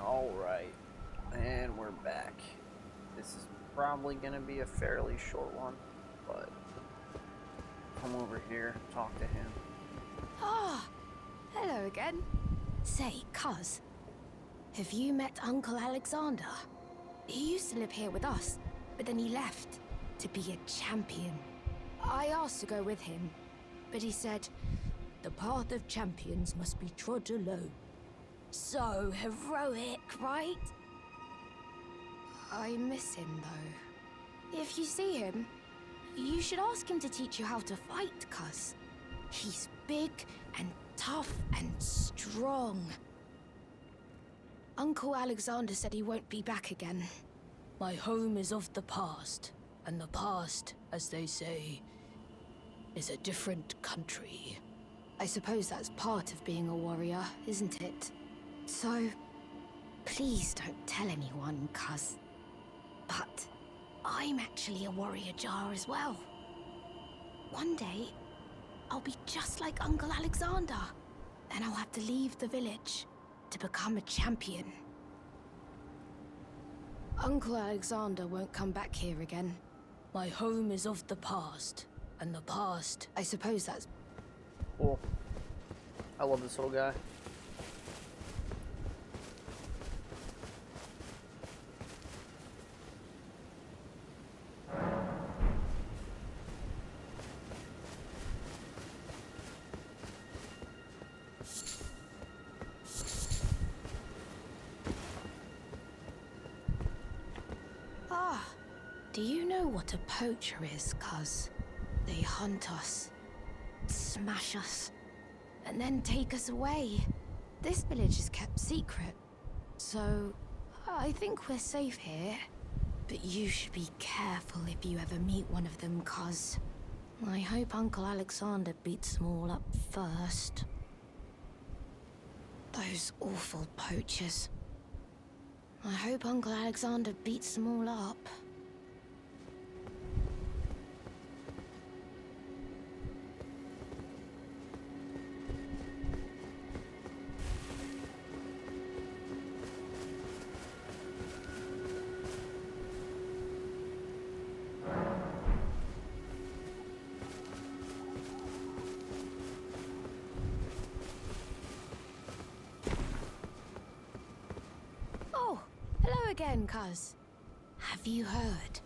Alright, and we're back. This is probably going to be a fairly short one, but come over here, talk to him. Ah, hello again. Say, cuz, have you met Uncle Alexander? He used to live here with us, but then he left to be a champion. I asked to go with him, but he said, the path of champions must be trod alone. So heroic, right? I miss him, though. If you see him, you should ask him to teach you how to fight, cuz. He's big and tough and strong. Uncle Alexander said he won't be back again. My home is of the past, and the past, as they say, is a different country. I suppose that's part of being a warrior, isn't it? So, please don't tell anyone, cuz. But I'm actually a warrior jar as well. One day, I'll be just like Uncle Alexander. Then I'll have to leave the village to become a champion. Uncle Alexander won't come back here again. My home is of the past, and the past, I suppose that's... Cool. I love this little guy. Do you know what a poacher is, cuz? They hunt us, smash us, and then take us away. This village is kept secret, so I think we're safe here. But you should be careful if you ever meet one of them, cuz I hope Uncle Alexander beats them all up first. Those awful poachers. I hope Uncle Alexander beats them all up. Hello again, cuz. Have you heard?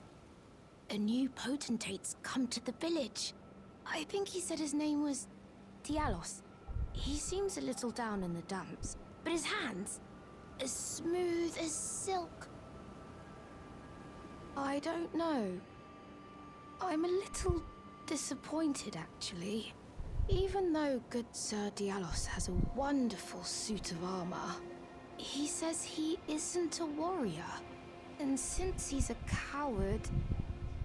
A new potentate's come to the village. I think he said his name was Dialos. He seems a little down in the dumps, but his hands, as smooth as silk. I don't know. I'm a little disappointed, actually. Even though good Sir Dialos has a wonderful suit of armor, he says he isn't a warrior, and since he's a coward,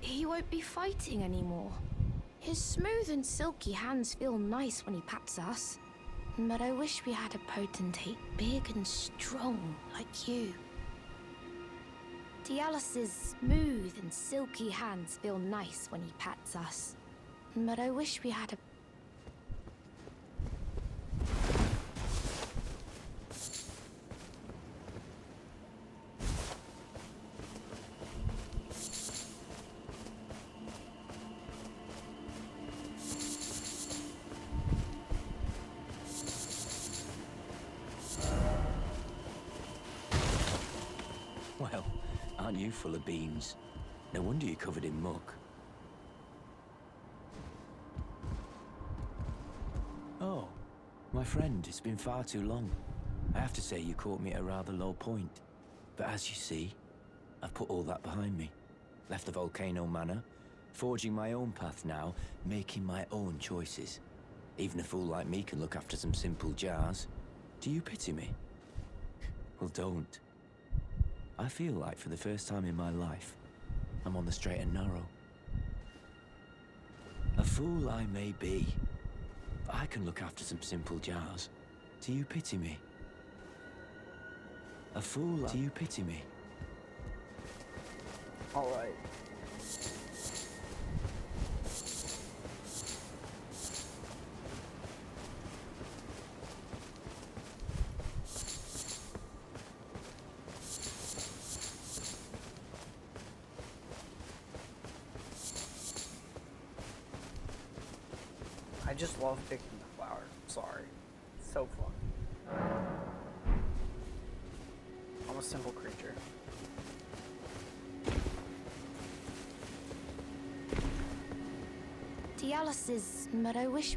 he won't be fighting anymore. His smooth and silky hands feel nice when he pats us, but I wish we had a potentate big and strong like you. Dialos's smooth and silky hands feel nice when he pats us, but I wish we had a... Well, aren't you full of beans? No wonder you're covered in muck. Oh, my friend, it's been far too long. I have to say you caught me at a rather low point. But as you see, I've put all that behind me. Left the Volcano Manor, forging my own path now, making my own choices. Even a fool like me can look after some simple jars. Do you pity me? Well, don't. I feel like for the first time in my life, I'm on the straight and narrow. A fool I may be, but I can look after some simple jars. Do you pity me? A fool, do you pity me? Alright. I just love picking the flower. Sorry. So fun. I'm a simple creature. Dialysis Meadow Wish.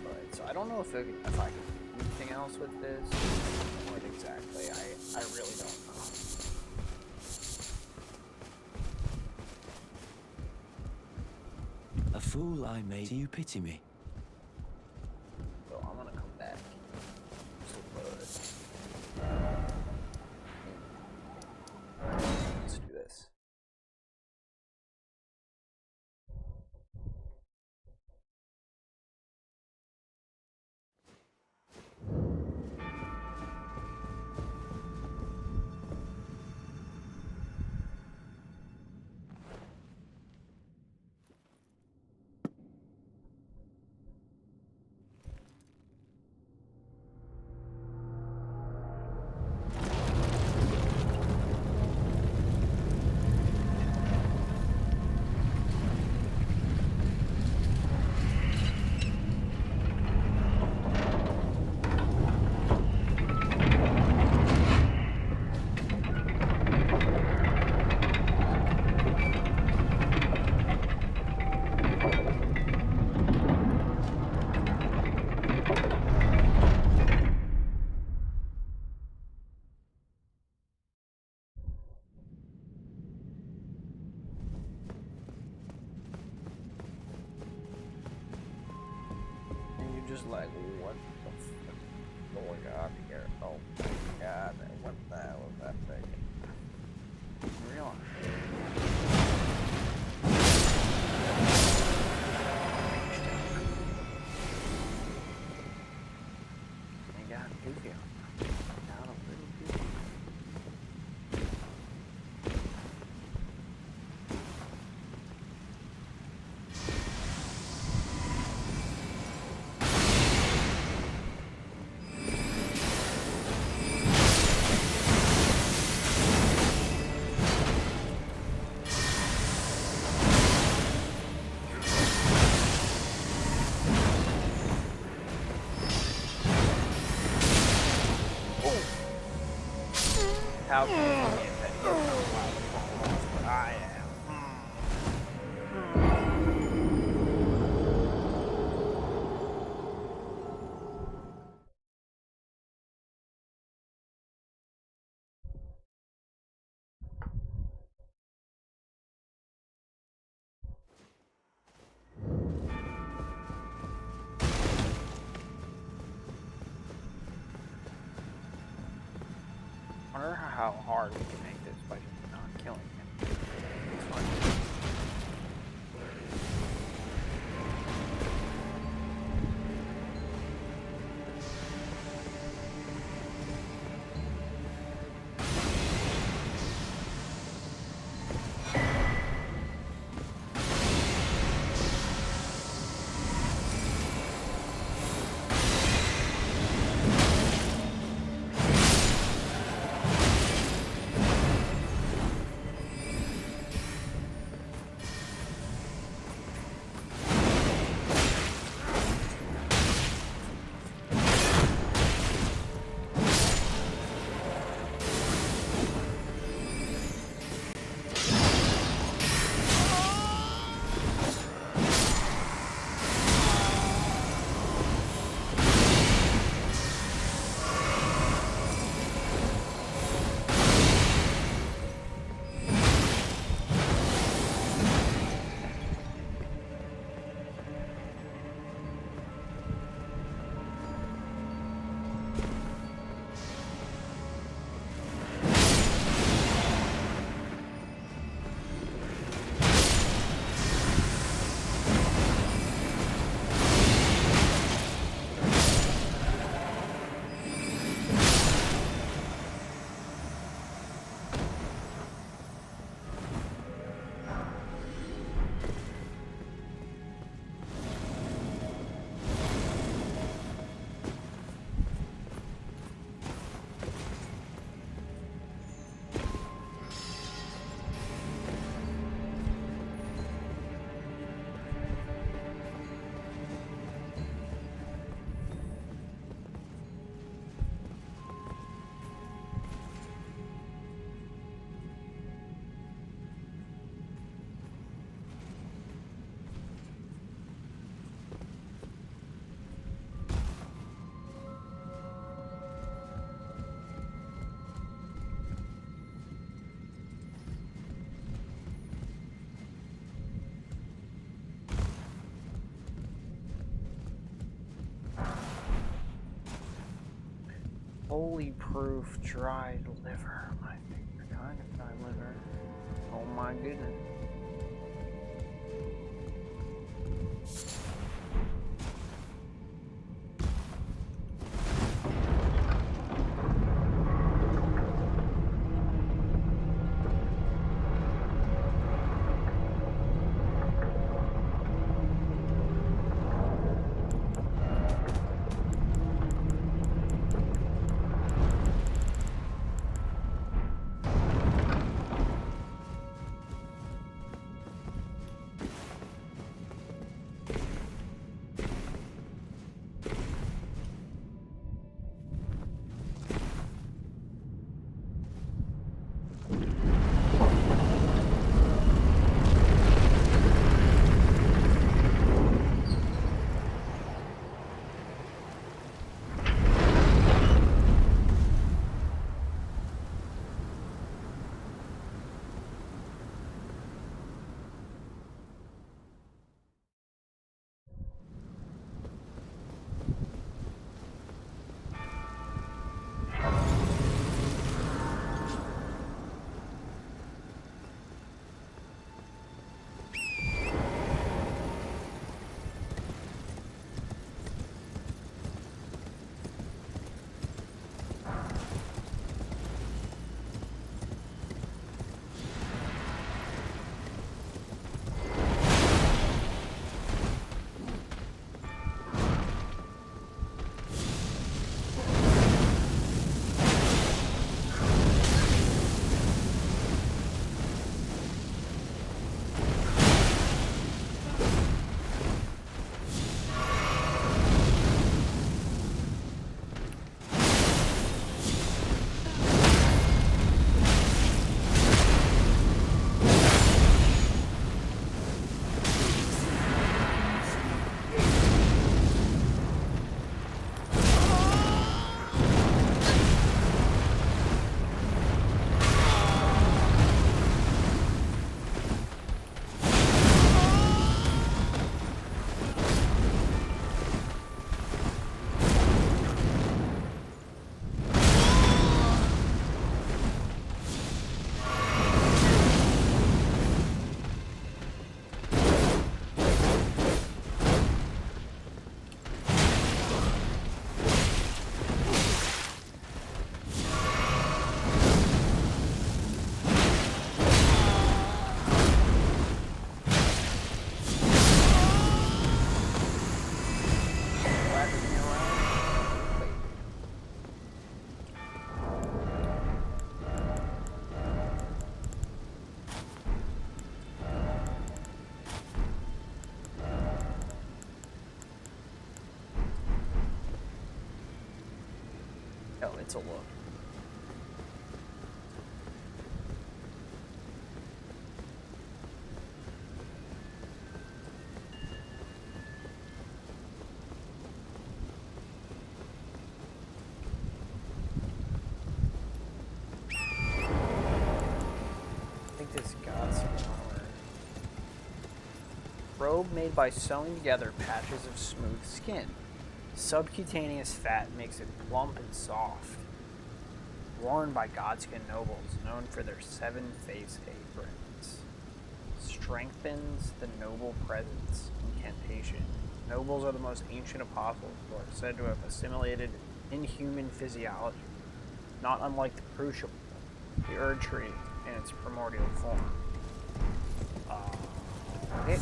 But so I don't know if I can do anything else with this. What exactly? I really don't know. A fool I made. Do you pity me? So I'm gonna come back. Let's do this. Just like, what the fuck is going on here? Oh my god, what the hell is that thing? Real. It got goofy on me. Got a little goofy. How can you get that? But I am. I wonder how hard we can make this by just not killing him. It's fine. Holy proof dried liver. My favorite kind of dried liver. Oh my goodness. Oh, it's a look. I think this Godskin armor. Robe made by sewing together patches of smooth skin. Subcutaneous fat makes it plump and soft. Worn by Godskin nobles, known for their 7-face aprons. Strengthens the noble presence incantation. Nobles are the most ancient apostles who are said to have assimilated inhuman physiology, not unlike the crucible, the Erd tree in its primordial form. Okay.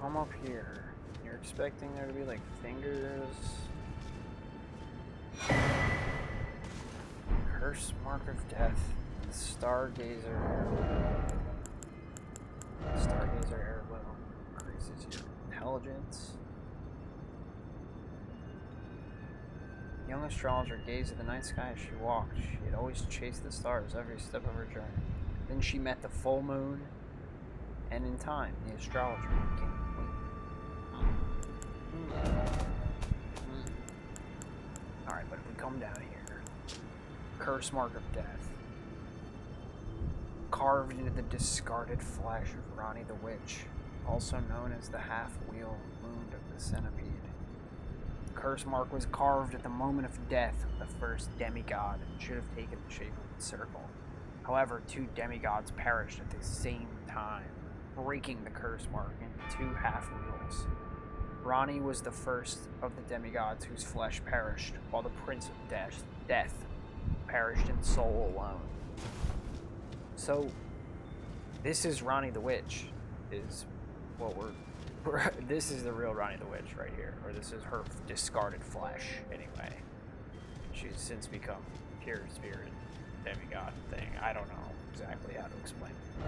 come up here. You're expecting there to be like fingers. Curse mark of death. The Stargazer. Stargazer heirloom increases your intelligence. Young astrologer gazed at the night sky as she walked. She had always chased the stars every step of her journey. Then she met the full moon, and in time, the astrologer became queen. Alright, but if we come down here, curse mark of death. Carved into the discarded flesh of Ronnie the Witch, also known as the half-wheel wound of the centipede. The curse mark was carved at the moment of death of the first demigod and should have taken the shape of a circle. However, 2 demigods perished at the same time, breaking the curse mark into 2 half-wheels. Ronnie was the first of the demigods whose flesh perished, while the Prince of Death perished in soul alone. So, this is Ronnie the Witch, is what this is the real Ronnie the Witch right here, or this is her discarded flesh, anyway. She's since become pure spirit demigod thing. I don't know exactly how to explain it.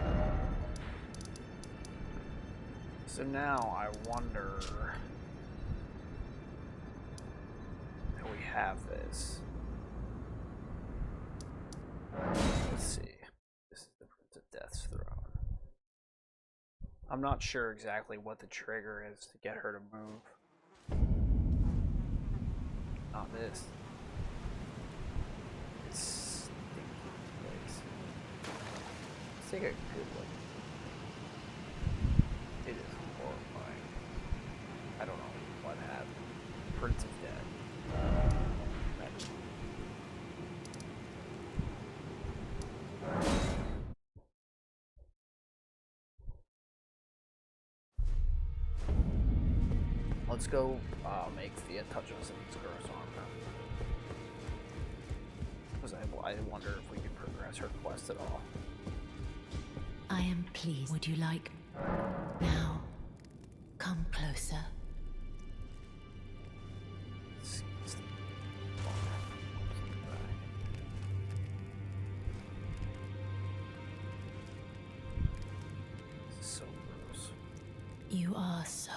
So now I wonder if we have this. Let's see. This is the Prince of Death's throne. I'm not sure exactly what the trigger is to get her to move. Not this. It's stinky place. Let's take a good look. It is horrifying. I don't know what happened. Prince of Death. Let's go make Thea touch us in this girl's arm now. Because I wonder if we can progress her quest at all. I am pleased. Would you like... Now, come closer. So gross. You are so.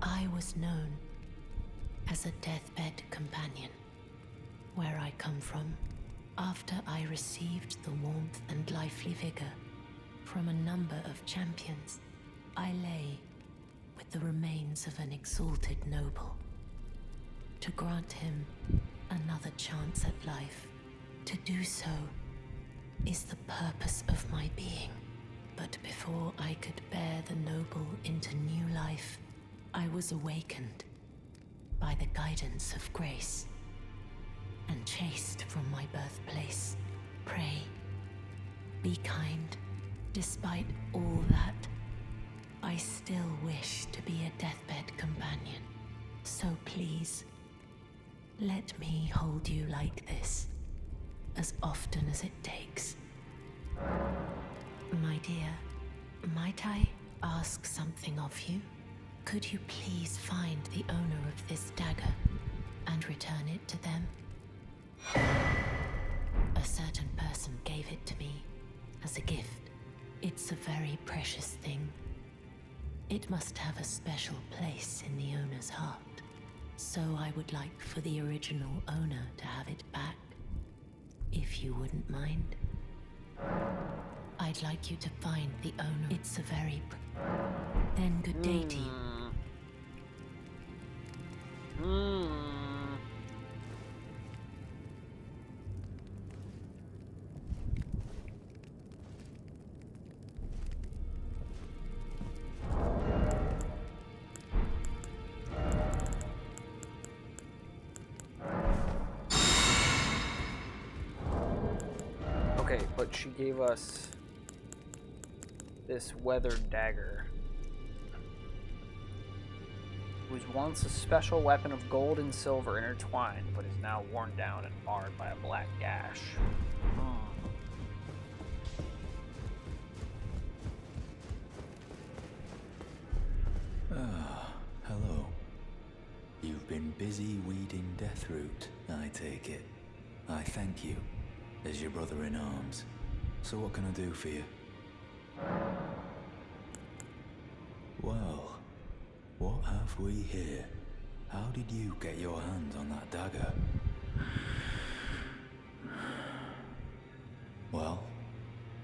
I was known as a deathbed companion. Where I come from, after I received the warmth and lively vigor from a number of champions, I lay with the remains of an exalted noble. To grant him another chance at life, to do so is the purpose of my being. But before I could bear the noble into new life, I was awakened by the guidance of grace and chased from my birthplace. Pray, be kind. Despite all that, I still wish to be a deathbed companion. So please, let me hold you like this, as often as it takes. My dear, might I ask something of you? Could you please find the owner of this dagger and return it to them? A certain person gave it to me as a gift. It's a very precious thing. It must have a special place in the owner's heart. So I would like for the original owner to have it back, if you wouldn't mind. I'd like you to find the owner. It's a very... Then good day to you. Okay, but she gave us this weathered dagger. It was once a special weapon of gold and silver intertwined, but is now worn down and marred by a black gash. busy weeding Deathroot, I take it. I thank you, as your brother in arms. So what can I do for you? Well, what have we here? How did you get your hands on that dagger? Well,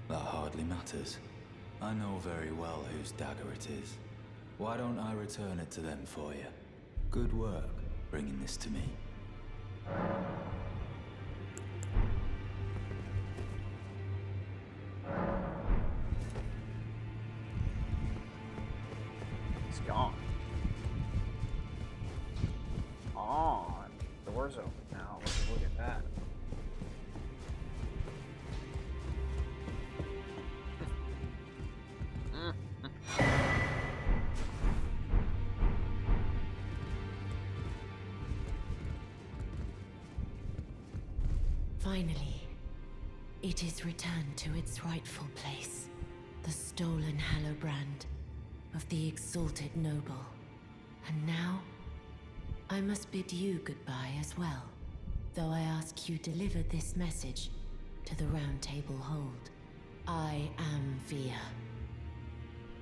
that hardly matters. I know very well whose dagger it is. Why don't I return it to them for you? Good work bringing this to me. It's gone. On. The door's open now. Look at that. Finally, it is returned to its rightful place. The stolen Hallowbrand of the exalted noble. And now, I must bid you goodbye as well, though I ask you deliver this message to the Round Table Hold. I am Via,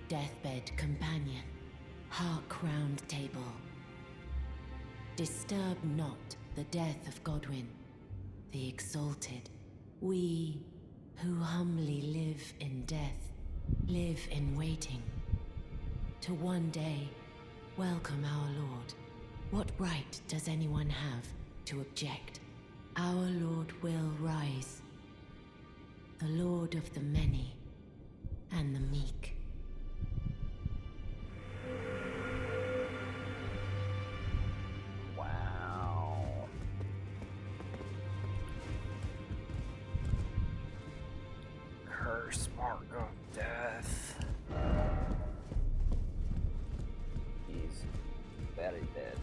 deathbed companion, hark Round Table. Disturb not the death of Godwyn, the exalted. We who humbly live in death, live in waiting, to one day welcome our Lord. What right does anyone have to object? Our Lord will rise, the Lord of the many and the meek. Wow. Curse mark of death. He's very dead.